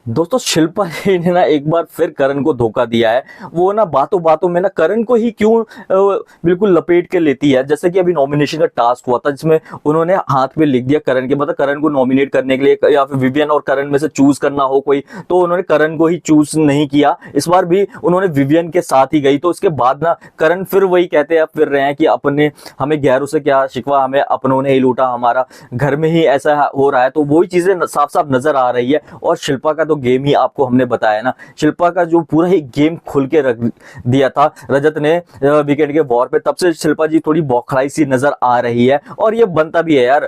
दोस्तों शिल्पा जी ने ना एक बार फिर करण को धोखा दिया है। वो ना बातों बातों में ना करण को ही क्यों बिल्कुल लपेट के लेती है। जैसे कि अभी नॉमिनेशन का टास्क हुआ था जिसमें उन्होंने हाथ पे लिख दिया करण के, मतलब करण को नॉमिनेट करने के लिए या फिर विवियन और करण में से चूज करना हो कोई, तो उन्होंने करण को ही चूज नहीं किया। इस बार भी उन्होंने विवियन के साथ ही गई। तो उसके बाद ना करण फिर वही कहते हैं फिर रहे हैं कि अपने हमें गैरों से क्या शिकवा, हमें अपनों ने ही लूटा, हमारा घर में ही ऐसा हो रहा है। तो वही चीजें साफ साफ नजर आ रही है। और शिल्पा का तो गेम ही आपको हमने बताया ना, शिल्पा का जो पूरा ही गेम खुल के रख दिया था रजत ने वीकेंड के वॉर पे, तब से शिल्पा जी थोड़ी बौखलाई सी नजर आ रही है। और ये बनता भी है यार,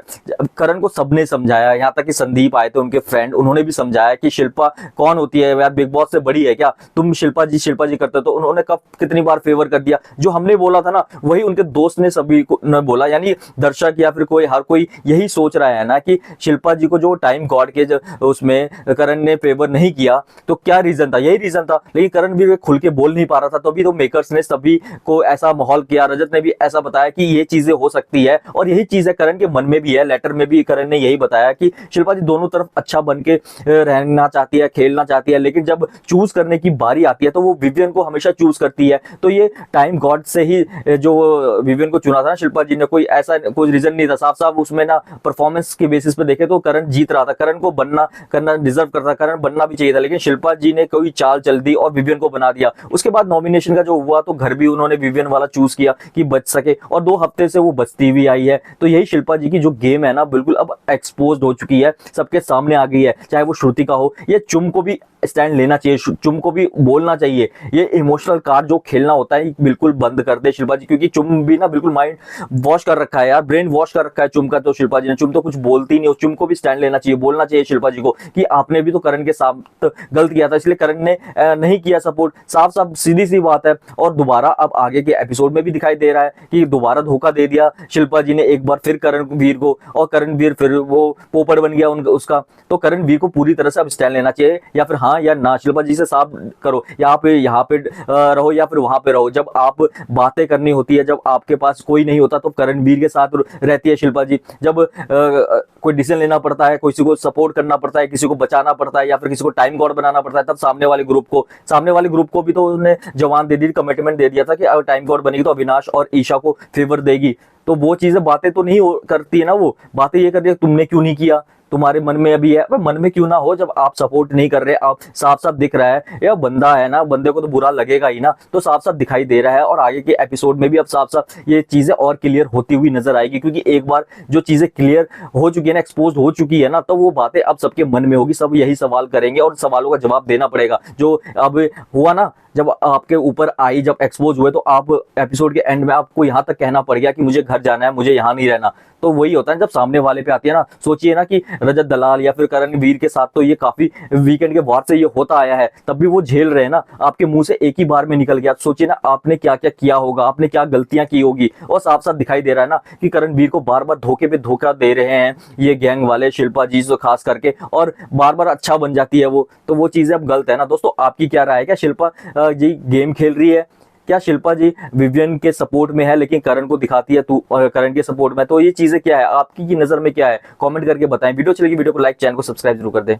करण को सबने समझाया, यहाँ तक कि संदीप आए थे उनके फ्रेंड, उन्होंने भी समझाया कि शिल्पा कौन होती है यार, बिग बॉस से बड़ी है क्या तुम, शिल्पा जी करते। तो उन्होंने कब कितनी बार फेवर कर दिया, जो हमने बोला था ना वही उनके दोस्त ने सभी को न बोला। यानी दर्शक या फिर कोई हर कोई यही सोच रहा है ना कि शिल्पा जी को जो टाइम गॉड के उसमें करण ने फेवर नहीं किया, तो क्या रीजन था, यही रीजन था। लेकिन करण भी खुल के बोल नहीं पा रहा था, तभी तो मेकर्स ने सभी को ऐसा माहौल किया, रजत ने भी ऐसा बताया कि ये चीजें हो सकती है। और यही चीज है करण के मन में भी है, लेटर में भी करण ने यही बताया कि शिल्पा जी दोनों तरफ अच्छा बन के रहना चाहती है, खेलना चाहती है, लेकिन जब चूज करने की बारी आती है तो वो विवियन को हमेशा चूज करती है। तो ये टाइम गॉड से ही जो विवियन को चुना था ना शिल्पा जी ने, कोई ऐसा कोई रीजन नहीं था। साफ साफ उसमें ना परफॉर्मेंस के बेसिस पे देखे तो करण जीत रहा था, करण को बनना करना डिजर्व करता, करण बनना भी चाहिए था, लेकिन शिल्पा जी ने कोई चाल चल दी और विवियन को बना दिया। उसके बाद नॉमिनेशन का जो हुआ तो घर भी उन्होंने विवियन वाला चूज किया कि बच सके, और 2 हफ्ते से वो बचती भी आई है। तो यही शिल्पा जी की जो गेम है ना बिल्कुल अब एक्सपोज हो चुकी है, सबके सामने आ गई है। चाहे वो श्रुति का हो, ये चुम को भी स्टैंड लेना चाहिए, चुम को भी बोलना चाहिए। ये इमोशनल कार्ड जो खेलना होता है बिल्कुल बंद कर दे शिल्पा जी, क्योंकि चुम भी ना बिल्कुल माइंड वॉश कर रखा है यार, ब्रेन वॉश कर रखा है चुम का। तो शिल्पा जी ने, चुम तो कुछ बोलती नहीं, चुम को भी स्टैंड लेना चाहिए, बोलना चाहिए शिल्पा जी को कि आपने भी तो करण के साथ गलत किया था, इसलिए करण ने नहीं किया सपोर्ट। साफ साफ सीधी सी बात है। और दोबारा अब आगे के एपिसोड में भी दिखाई दे रहा है कि दोबारा धोखा दे दिया शिल्पा जी ने एक बार फिर करणवीर को, और करणवीर फिर वो पोपट बन गया उसका। तो करणवीर को पूरी तरह से अब स्टैंड लेना चाहिए, या फिर हाँ या ना, शिल्पा जी से साफ करो, यहाँ पे रहो या फिर वहां पे रहो। जब आप बातें करनी होती है, जब आपके पास कोई नहीं होता, तो करणवीर के साथ रहती है शिल्पा जी। जब कोई डिसीजन लेना पड़ता है, किसी को सपोर्ट करना पड़ता है, किसी को बचाना पड़ता है, या फिर किसी को टाइम गॉड बनाना पड़ता है, तब सामने वाले ग्रुप को भी तो उन्होंने जवान दे दी, कमिटमेंट दे दिया था कि अगर टाइम गॉड बनेगी तो अविनाश और ईशा को फेवर देगी। तो वो चीजें बातें तो नहीं करती है ना, वो बातें ये करती है तुमने क्यों नहीं किया, तुम्हारे मन में अभी है। मन में क्यों ना हो, जब आप सपोर्ट नहीं कर रहे, आप साफ साफ दिख रहा है, या बंदा है ना, बंदे को तो बुरा लगेगा ही ना। तो साफ साफ दिखाई दे रहा है, और आगे के एपिसोड में भी अब साफ साफ ये चीजें और क्लियर होती हुई नजर आएगी, क्योंकि एक बार जो चीजें क्लियर हो चुकी है ना, एक्सपोज हो चुकी है ना, तो वो बातें अब सबके मन में होगी, सब यही सवाल करेंगे और सवालों का जवाब देना पड़ेगा। जो अब हुआ ना, जब आपके ऊपर आई, जब एक्सपोज हुए, तो आप एपिसोड के एंड में आपको यहाँ तक कहना पड़ गया कि मुझे घर जाना है, मुझे यहाँ नहीं रहना। तो वही होता है जब सामने वाले पे आती है ना। सोचिए ना कि रजत दलाल या फिर करणवीर के साथ तो ये काफी वीकेंड के बाद से ये होता आया है, तब भी वो झेल रहे हैं ना, आपके मुंह से एक ही बार में निकल गया। सोचिए ना आपने क्या क्या किया होगा, आपने क्या गलतियां की होगी। और साफ साफ दिखाई दे रहा है ना कि करणवीर को बार बार धोखे पे धोखा दे रहे हैं ये गैंग वाले, शिल्पा जी तो खास करके, और बार बार अच्छा बन जाती है वो। तो वो चीजें अब गलत है ना। दोस्तों आपकी क्या राय है, क्या शिल्पा जी गेम खेल रही है, क्या शिल्पा जी विवियन के सपोर्ट में है लेकिन करण को दिखाती है तू करण के सपोर्ट में, तो ये चीजें क्या है आपकी की नजर में क्या है, कमेंट करके बताएं। वीडियो चलेगी, वीडियो को लाइक, चैनल को सब्सक्राइब जरूर कर दें।